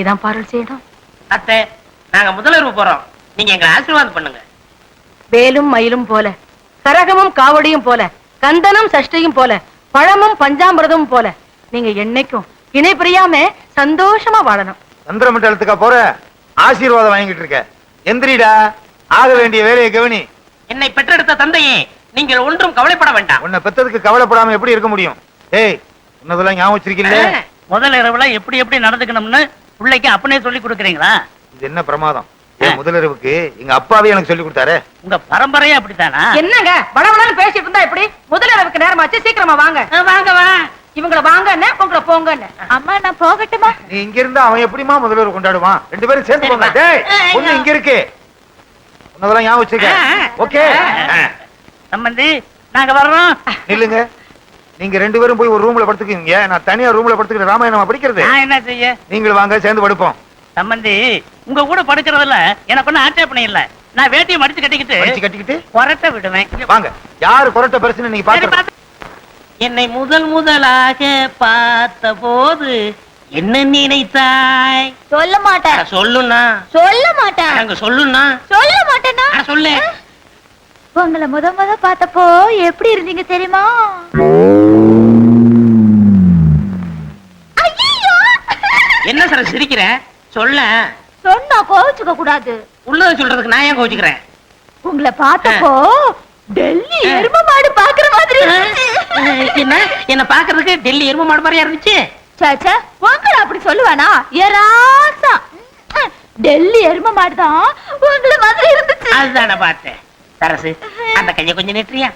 இதான் பாருள் செய்யணும். அத்தை, நாங்க முதலிரவு போறோம். நீங்க எங்களை ஆசீர்வாதம் பண்ணுங்க. வேலும் மயிலும் போல, கரகமும் காவடியும் போல, கந்தனும் சஷ்டியும் போல, பழமும் பஞ்சாமிரதமும் போல நீங்க என்னைக்கும் இணை பிரியாம சந்தோஷமா வாழணும். சந்திரமண்டலத்துக்கா போற? ஆசீர்வாதம் வாங்கிட்டு இருக்க. எந்திரிடா, ஆக வேண்டிய வேலையை கவனி. என்னை பெற்றெடுத்த தந்தையே, நீங்கள் ஒன்றும் கவலைப்பட வேண்டாம். உன்னை பெத்ததுக்கு கவலைப்படாம எப்படி இருக்க முடியும்? ஏய், உன்னதெல்லாம் ஞாபகம் வச்சிருக்கீங்களே? முதல் இரவுல எப்படி எப்படி நடந்துக்கணும்னு பிள்ளைக்கு அப்பனே சொல்லி கொடுக்குறீங்களா? இது என்ன பிரமாதம்? முதலிரவுக்கு எங்க அப்பாவே எனக்கு சொல்லி கொடுத்தாரு. உங்க பரம்பரையே அப்படித்தானா? என்னங்க வடவடன்னு பேசிட்டு இருந்தா எப்படி? முதலிரவுக்கு நேரமாச்சு, சீக்கிரமா வாங்க. வாங்க வா. இவங்கள வாங்கன்னு உங்களை போங்கன்னு. அம்மா நான் போகட்டுமா? நீ இங்க இருந்தா அவன் எப்படிமா முதலிரவு கொண்டாடுவான்? ரெண்டு பேரும் சேர்ந்து போங்க. டேய், பொண்ணு இங்க இருக்கு. உன்னதெல்லாம் ஞாபகம் வச்சிருக்க. ஓகே சம்பந்தி, நாங்க வர்றோம். இல்லங்க, நீங்க ரெண்டு பேரும் போய் ஒரு ரூம்ல படுத்துக்கீங்க. நான் தனியா ரூம்ல படுத்துக்கிட்டு ராமாயணமா படிக்கிறது. நான் என்ன செய்ய? நீங்களும் வாங்க, சேர்ந்து படுப்போம். சம்பந்தி, உங்க கூட படுக்கிறதுல எனக்கு ஒன்னும் ஆட்சேபனை இல்ல. நான் வேட்டியை மடிச்சு கட்டிக்கிட்டு கொரட்டை விடுவேன். வாங்க, யாரு கொரட்டை பெருசுன்னு நீங்க பாத்து. என்னை முதலாக பார்த்த போது என்ன நினைத்தாய்? சொல்ல மாட்டேன். சொல்லுண்ணா. சொல்ல மாட்டேன். அங்க சொல்லுண்ணா. சொல்ல மாட்டேன்னா சொல்லு. உங்களை முத பார்த்தப்போ எப்படி இருந்தீங்க தெரியுமா? என்ன சார் சிரிக்கிற? சொல்ல. சொன்னா கோவிச்சுக்க கூடாது. உள்ளத சொல்றதுக்கு நான் ஏன் கோவிச்சுக்கிறேன்? உங்களை பார்த்தப்போ டெல்லி எரும மாடு பாக்குற மாதிரி என்ன என்ன பாக்குறதுக்கு டெல்லி எரும மாடு மாதிரியா இருந்துச்சு? சாச்சா, உங்களை அப்படி சொல்லுவானா? ஏராசா டெல்லி எரும மாடு தான் உங்களை மாதிரி இருந்துச்சு. அதுதான பார்த்தேன். சரசு, அந்த கைய கொஞ்சம் நெற்றியா?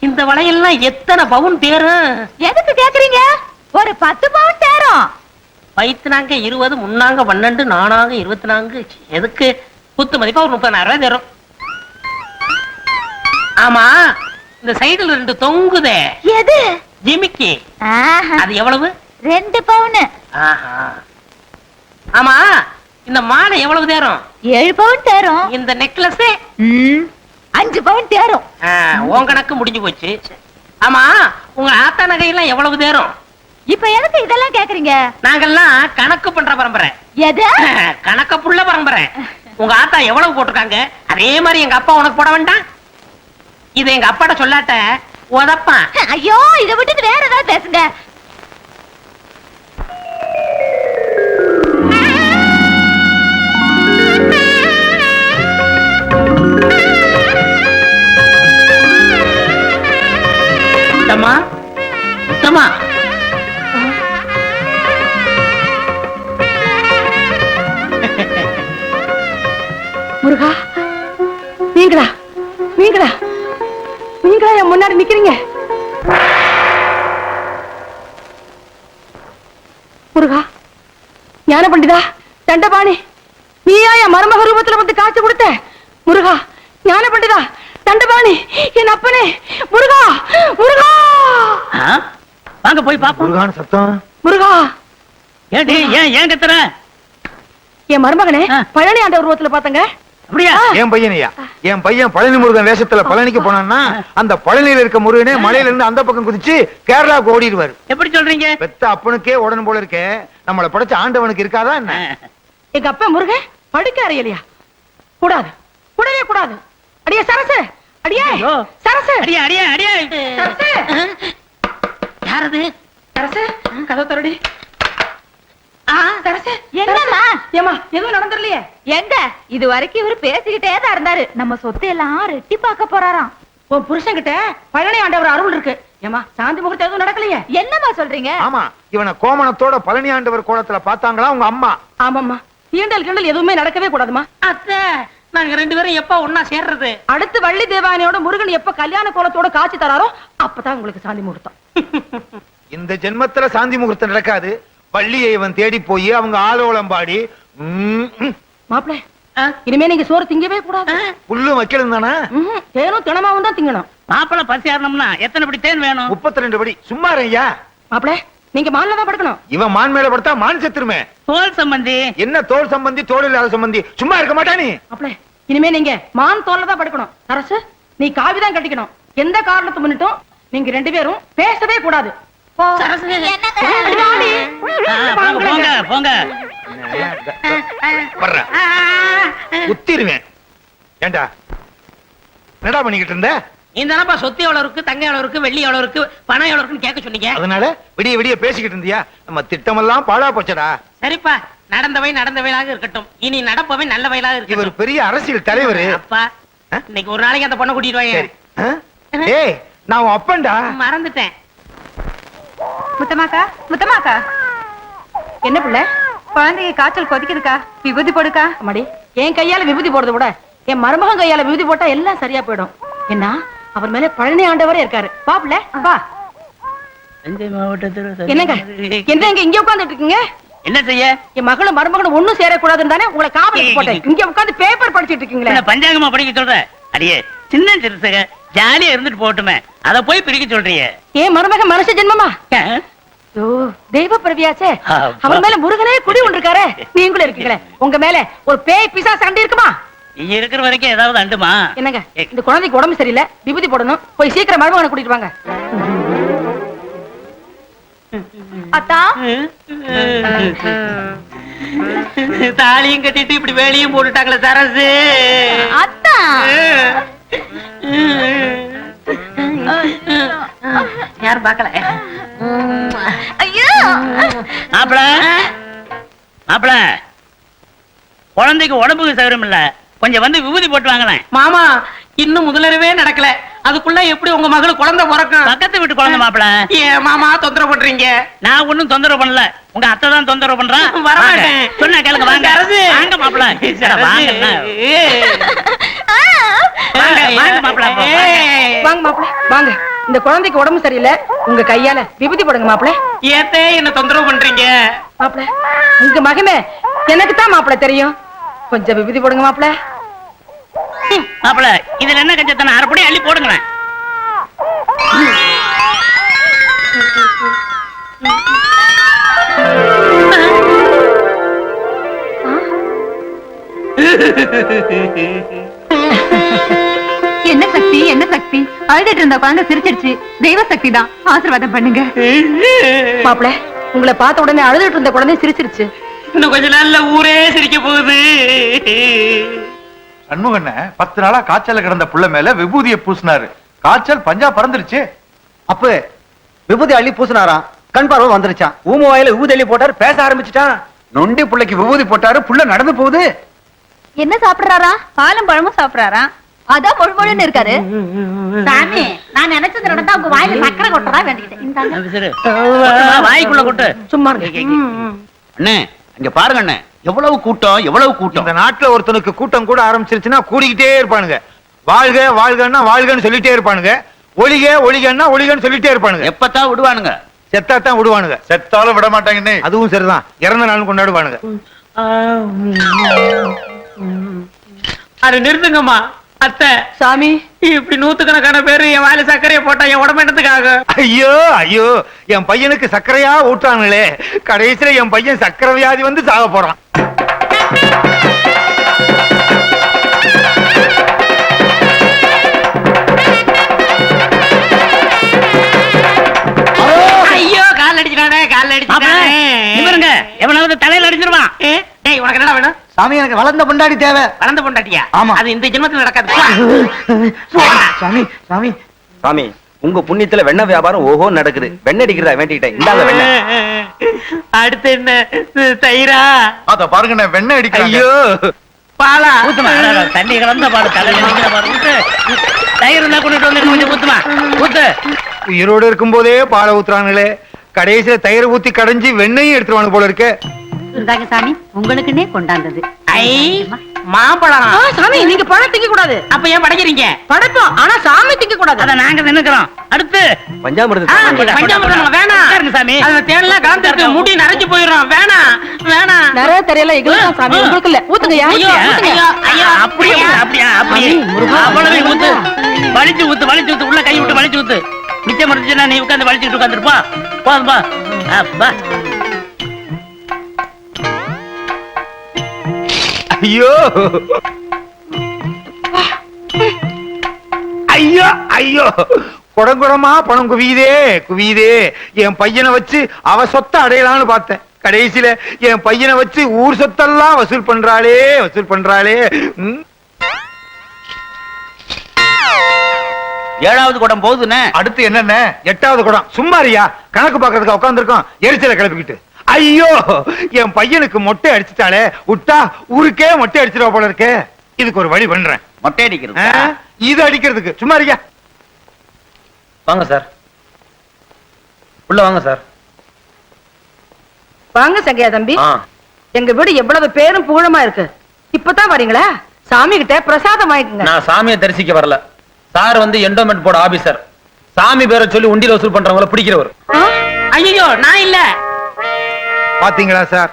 இந்த வளையல்லாம் எத்தனை பவுன் தேரும்? எதுக்கு கேக்குறீங்க? ஒரு 10 பவுன் தேரும். வயிற்றுனாங்க 20, முன்னாங்க 12, நானாங்க 24. எதுக்கு? குத்து மதிப்பா ஒரு 30,000 ரூபாய் தரும். ஆமா, இந்த சைடுல 2 தொங்குதே, எது? ஜிமிக்கி. அது எவ்வளவு? 2 பவுன். ஆமா, இந்த மாலை எவ்வளவு தேரும்? 7 பவுன் தேரும். இந்த நெக்லஸ் 5 பவுன் தேரும். உன் கணக்கு முடிஞ்சு போச்சு. ஆமா, உங்க ஆத்தா நகையெல்லாம் எவ்வளவு தேரும்? இப்ப எதுக்கு இதெல்லாம் கேக்குறீங்க? நாங்கெல்லாம் கணக்கு பண்ற பரம்பரை. எது? கணக்க புள்ள பரம்பரை. உங்க ஆத்தா எவ்வளவு போட்டிருக்காங்க, அதே மாதிரி எங்க அப்பா உனக்கு போட வேண்டாம்? இதை எங்க அப்பாட்ட சொல்லாட்ட உதப்பான். ஐயோ, இதை விட்டுட்டு வேற ஏதாவது பேசுங்க. உத்தமா, உத்தமா. முருகா, நீங்களா நீங்களா நீங்களா என் முன்னாடி நிக்கிறீங்க? முருகா, ஞான பண்டிதா, தண்டபாணி, நீயா என் மருமக ரூபத்துல வந்து காட்சி கொடுத்த? முருகா, ஞான பண்டிதா, தண்டபாணி, என் அப்பனே, முருகா, முருகா. வாங்க போய் பாப்போம். முருகான் சத்தம். முருகா, ஏடி ஏன் கத்துற? என் மருமகனே பழனி ஆண்ட உருவத்துல பாத்தங்க. அப்படியா? என் பையனையா? என் பையன் பழனி முருகன் வேஷத்துல பழனிக்கு போனான்னா அந்த பழனியில இருக்க முருகனே மலையில இருந்து அந்த பக்கம் குதிச்சு கேரளாவுக்கு ஓடிடுவாரு. எப்படி சொல்றீங்க? பெத்த அப்பனுக்கே உடனே போல இருக்கே, நம்மளை படைச்ச ஆண்டவனுக்கு இருக்காதா என்ன? எங்க அப்பா முருகன் படுக்க அறையலையா? கூடாது, கூடவே கூடாது. அடியே சரசு, அடியே சரசு, அடியா அடியா அடியா. சரசு. யாரது? சரசு, கதவு தரடி. சரசு, என்னம்மா? ஏமா எதுவும் நடந்துடலையே? எங்க இது வரைக்கும் இவரு பேசிக்கிட்டே தான் இருந்தாரு. நம்ம சொத்தை எல்லாம் ரெட்டி பார்க்க போறாராம். உன் புருஷன் கிட்ட பழனி ஆண்டவர் அருள் இருக்கு. ஏமா சாந்தி முகூர்த்தம் எதுவும் நடக்கலையே? என்னம்மா சொல்றீங்க? ஆமா, இவனை கோமணத்தோட பழனி ஆண்டவர் கோலத்துல பாத்தாங்களா உங்க அம்மா? ஆமாம்மா, தீண்டல் கிண்டல் எதுவுமே நடக்கவே கூடாதுமா. அத்தை, நாங்க 2 பேரும் எப்ப ஒன்னா சேர்றது? அடுத்து வள்ளி தேவானியோட முருகன் எப்ப கல்யாண கோலத்தோட காட்சி தராரோ அப்பதான் உங்களுக்கு சாந்தி முகூர்த்தம். இந்த ஜென்மத்துல சாந்தி முகூர்த்தம் நடக்காது. பள்ளியை இவன் தேடி போய் அவங்க ஆலோலம் பாடி மாப்பிள, இனிமே நீங்க சோறு திங்கவே கூடாது. புல்லு வைக்கணும் தானே? தேனும் தினமாவும் தான் திங்கணும். மாப்பிள பசி ஏறணும்னா எத்தனை படி தேன் வேணும்? 32 படி. சும்மா ஐயா, மாப்பிள நீங்க மான்ல தான் படுக்கணும். இவன் மான் மேல படுத்தா மான் செத்துருமே. தோல் சம்பந்தி. என்ன தோல் சம்பந்தி, தோல் இல்லாத சம்பந்தி? சும்மா இருக்க மாட்டானே. மாப்பிள, இனிமே நீங்க மான் தோல்ல தான் படுக்கணும். அரசு, நீ காவிதான் கட்டிக்கணும். எந்த காரணத்தை முன்னிட்டும் நீங்க 2 பேரும் பேசவே கூடாது. போங்க போங்க. வர்றேன். குத்திருவேன். ஏண்டா என்னடா பண்ணிக்கிட்டு இருந்த? இந்த தானப்பா சொத்து எவ்வளவு இருக்கு, தங்க எவ்வளவு இருக்கு, வெள்ளி எவ்வளவு இருக்கு, பணம் எவ்வளவு இருக்குன்னு கேட்க சொன்னீங்க. அதனால விடிய விடிய பேசிக்கிட்டு இருந்தியா? நம்ம திட்டமெல்லாம் பாழா போச்சடா. சரிப்பா, நடந்தவை நடந்தவையாக இருக்கட்டும், இனி நடப்பவை நல்லவையாக இவர் இருக்கட்டும். பெரிய அரசியல் தலைவர். அப்பா, இன்னைக்கு ஒரு நாளைக்கு அந்த பொண்ணை கூட்டிட்டு வாங்க. சரி. ஏய், நான் உன் அப்பன்டா. மறந்துட்டேன். முத்தமாக்கா, முத்தமாக்கா, என்ன பிள்ளை? குழந்தைய காய்ச்சல் கொதிக்குதுக்கா, விபூதி போடுக்கா. அம்மாடி, என் கையால விபூதி போடுறத விட என் மருமகன் கையால விபூதி போட்டா எல்லாம் சரியா போயிடும். என்ன அவர் மேல பழனி ஆண்டவரே இருக்காரு. வா பிள்ளை வா. தஞ்சை மாவட்டத்தில் என்னங்க என்னங்க இங்க உட்கார்ந்துட்டு இருக்கீங்க? என்ன செய்ய? என் மகளும் மருமகனும் ஒண்ணும் சேரக்கூடாதுன்னு தானே உங்களை காவலுக்கு போட்டேன். இங்க உட்கார்ந்து பேப்பர் படிச்சிட்டு இருக்கீங்களே. என்ன பஞ்சாங்கமா படிக்க சொல்ற? அடியே சின்ன சிறுசக ஜாலியா இருந்துட்டு போட்டுமே, அத போய் பிரிக்க சொல்றீங்க. ஏன் மருமகன் மனுஷ ஜென்மமா? ஓ, தெய்வ பிரவியாச்சே. அவர் மேல முருகனே குடி ஒன்றிருக்காரே, நீங்களும் இருக்கீங்களே. உங்க மேல ஒரு பேய் பிசாசு சண்டை இருக்குமா? நீங்க இருக்கிற வரைக்கும் ஏதாவது அண்டுமா? என்னங்க இந்த குழந்தைக்கு உடம்பு சரியில்லை, விபூதி போடணும். போய் சீக்கிரம் மருமகனை கூட்டிட்டு வாங்க. அத்தா, தாலியும் கட்டிட்டு இப்படி வேலையும் போட்டுட்டாங்களே சரசு. அத்தா. யாரும் பார்க்கல. ஐயோ, மாப்பிள மாப்பிள, குழந்தைக்கு உடம்புக்கு சௌகரியம் இல்ல, கொஞ்சம் வந்து விபூதி போட்டு வாங்களேன். மாமா, இன்னும் முதலரவே நடக்கல, அதுக்குள்ள எப்படி உங்க மகளுக்கு குழந்தை பிறக்கும்? பக்கத்து வீட்டு குழந்தை மாப்பிள. ஏன் மாமா தொந்தரவு பண்றீங்க? நான் ஒண்ணும் தொந்தரவு பண்ணல, உங்க அத்தை தான் தொந்தரவு பண்றான். வரமாட்டேன். சொன்ன கேளுங்க, வாங்க வாங்க மாப்பிள. வாங்க வாங்க மாப்பிள. வாங்க மாப்பிள வாங்க. இந்த குழந்தைக்கு உடம்பு சரியில்லை, உங்க கையால விபூதி போடுங்க மாப்பிள. ஏத்தே என்ன தொந்தரவு பண்றீங்க? மாப்பிள உங்க மகமே எனக்கு தான் மாப்பிள தெரியும், கொஞ்சம் விபூதி போடுங்க மாப்பிள. மாப்பிள இதுல என்ன கஞ்சத்தன? அரைப்படி அள்ளி போடுங்களேன். என்ன சக்தி, என்ன சக்தி? அழுதுட்டு இருந்த குழந்தை சிரிச்சிருச்சு. தெய்வ சக்தி தான், ஆசீர்வாதம் பண்ணுங்க. மாப்பிள உங்களை பார்த்த உடனே அழுதுட்டு இருந்த குழந்தை சிரிச்சிருச்சு. இன்னும் கொஞ்ச நாள்ல ஊரே சிரிக்க போகுது. சண்முகண்ண 10 நாளா காய்ச்சல கிடந்த புள்ள மேல விபூதியை பூசினாரு. காய்ச்சல் பஞ்சா பறந்துருச்சு. அப்ப விபூதி அள்ளி பூசினாராம், கண் பார்வை வந்துருச்சான். ஊம வாயில விபூதி அள்ளி போட்டாரு, பேச ஆரம்பிச்சுட்டான். நொண்டி புள்ளைக்கு விபூதி போட்டாரு, புள்ள நடந்து போகுது. என்ன சாப்பிடுறாரா? பாலும் பழமும் சாப்பிடுறாரா? அதான் முழுமுழுன்னு இருக்காரு. சாமி, நான் நினைச்சது நடந்தா உங்க வாயில சக்கரை கொட்டதா வேண்டிக்கிட்டேன். வாய்க்குள்ள கொட்டு. சும்மா இருங்க. அண்ணே இங்க பாருங்க அண்ணே, எவ்வளவு கூட்டம், எவ்வளவு கூட்டம். இந்த நாட்டுல ஒருத்தனுக்கு கூட்டம் கூட ஆரம்பிச்சிருச்சுன்னா கூடிக்கிட்டே இருப்பானுங்க. வாழ்க வாழ்கன்னா வாழ்கன்னு சொல்லிட்டே இருப்பானுங்க, ஒளிக ஒளிகன்னா ஒளிகன்னு சொல்லிட்டே இருப்பானுங்க. எப்பத்தான் விடுவானுங்க? செத்தாத்தான் விடுவானுங்க. செத்தாலும் விட மாட்டாங்கன்னு அதுவும் சரிதான், இறந்த நாளும் கொண்டாடுவானுங்க. அது நிறுத்துங்கம்மா. அத்தை சாமி, இப்படி 100கணக்கான பேரு என் வாயில சர்க்கரையை போட்டா என் உடம்பு என்னத்துக்காக? ஐயோ ஐயோ, என் பையனுக்கு சர்க்கரையா ஊட்டானுங்களே, கடைசியில என் பையன் சர்க்கரை வியாதி வந்து சாக போறான். ஐயோ, கால் அடிச்சிட்டானே, கால் அடிச்சிட்டானே. இவருங்க எவனாவது தலையில அடிச்சிருவான். டேய், உனக்கு என்னடா வேணும்? சாமி எனக்கு வளர்ந்த பொண்டாடி தேவை. வளர்ந்த பொண்டாட்டியா? ஆமா. அது இந்த ஜென்மத்துல நடக்காது. சாமி சாமி சாமி, உங்க புண்ணியத்துல வெண்ணெய் வியாபாரம் ஓஹோ நடக்குது. வெண்ணெய் அடிக்கிறதா வேண்டிக்கிட்டேன், இந்தாங்க வெண்ணெய். அடுத்து என்ன? தயிரா? அத பாருங்க, வெண்ணெய் அடிக்கிறாங்க. ஐயோ, பாலா? ஊத்துமா, தண்ணி கலந்த பாடு, தலையில அடிக்கிற பாடு. ஊத்து. தயிர் இருந்தா கொண்டுட்டு வந்து கொஞ்சம் ஊத்துமா, ஊத்து. உயிரோடு இருக்கும் போதே பாலை ஊத்துறானுங்களே, கடைசியில தயிர் ஊத்தி கடைஞ்சி வெண்ணையும் எடுத்துருவானு போல இருக்கு. இந்தாங்க சாமி, உங்களுக்குன்னே கொண்டாந்தது. ஐ, மாம்பழம். சாமி நீங்க பழம் திங்க கூடாது. அப்ப ஏன் படைக்கிறீங்க? படைப்போம், ஆனா சாமி திங்க கூடாது. அத நாங்க நினைக்கிறோம். அடுத்து பஞ்சாமிர்தம். பஞ்சாமிர்தம் வேணாம். உட்காருங்க சாமி. அதுல தேன்லாம் கலந்துருக்கு, முடி நரைஞ்சு போயிடும். வேணாம் வேணாம். நிறைய தெரியல, எங்களுக்கு சாமி, உங்களுக்கு இல்ல. ஊத்துங்க, ஐயோ, ஐயோ, ஐயோ. அப்படியே அப்படியா அப்படியே அவ்வளவு ஊத்து. வலிச்சு ஊத்து, வலிச்சு ஊத்து, உள்ள கை விட்டு வலிச்சு ஊத்து. மிச்சம் இருந்துச்சுன்னா நீ உட்காந்து வலிச்சுட்டு உட்காந்துருப்பா. போதும்பா. அப்பா. ஐயோ ஐயோ ஐயோ, குடங்குடமா பணம் குவியுதே குவியுதே. என் பையனை வச்சு அவ சொத்தை அடையலாம்னு பார்த்தேன். கடைசியில என் பையனை வச்சு ஊர் சொத்தெல்லாம் வசூல் பண்றாளே வசூல் பண்றாளே. ம். 7வது குடம் போகுதுண்ணே. அடுத்து என்னென்ன 8வது குடம். சும்மாரியா கணக்கு பாக்குறதுக்கு உட்காந்துருக்கோம் எரிச்சலை கிளப்பிக்கிட்டு. ஐயோ என் பையனுக்கு மொட்டை அடிச்சுட்டாலே விட்டா ஊருக்கே மொட்டை அடிச்சிருவா போல இருக்கே. இதுக்கு ஒரு வழி பண்றேன். மொட்டை அடிக்கிறது. இது அடிக்கிறதுக்கு சும்மாரியா. வாங்க சார், உள்ள வாங்க சார். வாங்க சங்கையா தம்பி. ஆ, எங்க வீடு எவ்வளவு பேரும் புகழமா இருக்கு. இப்பதான் வரீங்களா? சாமி கிட்ட பிரசாதம் வாங்கிக்கங்க. நான் சாமியை தரிசிக்க வரல. சார் வந்து என்டோமெண்ட் போர்டு ஆபீசர். சாமி பேரை சொல்லி உண்டியல் வசூல் பண்றவங்கள பிடிக்கிறவர். ஐயோ நான் இல்ல. பாத்தீங்களா சார்,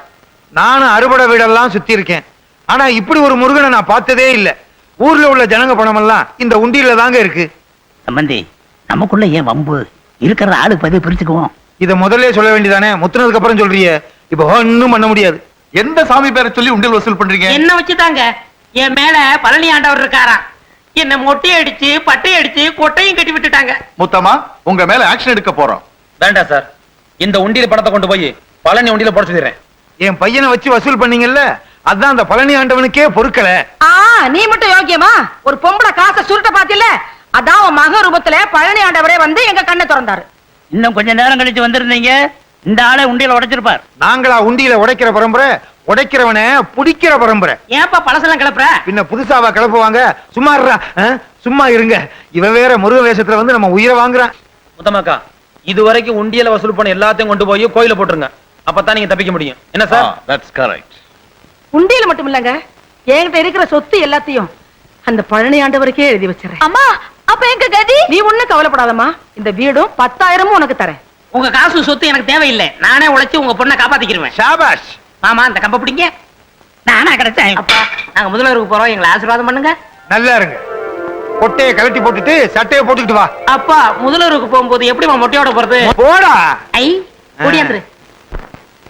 நானும் அறுபடை வீடெல்லாம் சுத்தி இருக்கேன். ஆனா இப்படி ஒரு முருகனை நான் பார்த்ததே இல்ல. ஊர்ல உள்ள ஜனங்க பணம் எல்லாம் இந்த உண்டியில தாங்க இருக்கு. சம்பந்தி, நமக்குள்ள ஏன் வம்பு? இருக்கிற ஆளுக்கு பதிவு பிரிச்சுக்குவோம். இத முதல்ல சொல்ல வேண்டியதானே? முத்துனதுக்கு அப்புறம் சொல்றீங்க. இப்ப ஒண்ணும் பண்ண முடியாது. எந்த சாமி பேரை சொல்லி உண்டியல் வசூல் பண்றீங்க? என்ன வச்சுதாங்க என் மேல பழனி ஆண்டவர் இருக்காராம். என்ன மொட்டை அடிச்சு பட்டை அடிச்சு கொட்டையும் கட்டி விட்டுட்டாங்க. மொத்தமா உங்க மேல ஆக்ஷன் எடுக்க போறோம். வேண்டாம் சார், இந்த உண்டியல் பணத்தை கொண்டு போய் பழனி உண்டியல போட சொல்லிடுறேன். என் பையனை வச்சு வசூல் பண்ணீங்கல்ல, அதான் அந்த பழனி ஆண்டவனுக்கே பொறுக்கல. நீ மட்டும் யோக்கியமா? ஒரு பொம்பளை காசை சுருட்ட பாத்தில, அதான் உன் மக ரூபத்துல பழனி ஆண்டவரே வந்து எங்க கண்ணை திறந்தாரு. இன்னும் கொஞ்ச நேரம் கழிச்சு வந்திருந்தீங்க, இந்த ஆளை உண்டியல உடைச்சிருப்பார். நாங்களா உண்டியில உடைக்கிற பரம்பரை? உடைக்கிறவனை புடிக்கிற பரம்பரை. ஏன்பா பழசெல்லாம் கிளப்புற? பின்ன புதுசாவா கிளப்புவாங்க? சும்மா இருடா. சும்மா இருங்க. இவன் வேற முருக வேஷத்துல வந்து நம்ம உயிரை வாங்குறான். முத்தமாக்கா, இது வரைக்கும் உண்டியல வசூல் பண்ண எல்லாத்தையும் கொண்டு போய் கோயில போட்டுருங்க. அப்பதான் நீங்க தப்பிக்க முடியும். என்ன சார்? That's correct. உண்டியில மட்டும் இல்லங்க, என்கிட்ட இருக்கிற சொத்து எல்லாத்தையும் அந்த பழனி ஆண்டவருக்கே எழுதி வச்சிடறேன். அம்மா, அப்ப எங்க கதி? நீ ஒண்ணும் கவலைப்படாதம்மா. இந்த வீடும் 10,000 உனக்கு தரேன். உங்க காசு சொத்து எனக்கு தேவையில்லை. நானே உழைச்சு உங்க பொண்ணை காப்பாத்திக்கிருவேன். ஷாபாஷ். ஆமா, அந்த கம்ப பிடிங்க. நானா கிடைச்சேன். அப்பா, நாங்க முதல்வருக்கு போறோம், எங்களை ஆசீர்வாதம் பண்ணுங்க. நல்லா இருங்க. கொட்டையை கழட்டி போட்டுட்டு சட்டையை போட்டுக்கிட்டு வா. அப்பா, முதல்வருக்கு போகும்போது எப்படிமா மொட்டையோட போறது? போடா. ஐ, ஓடியாந்துரு.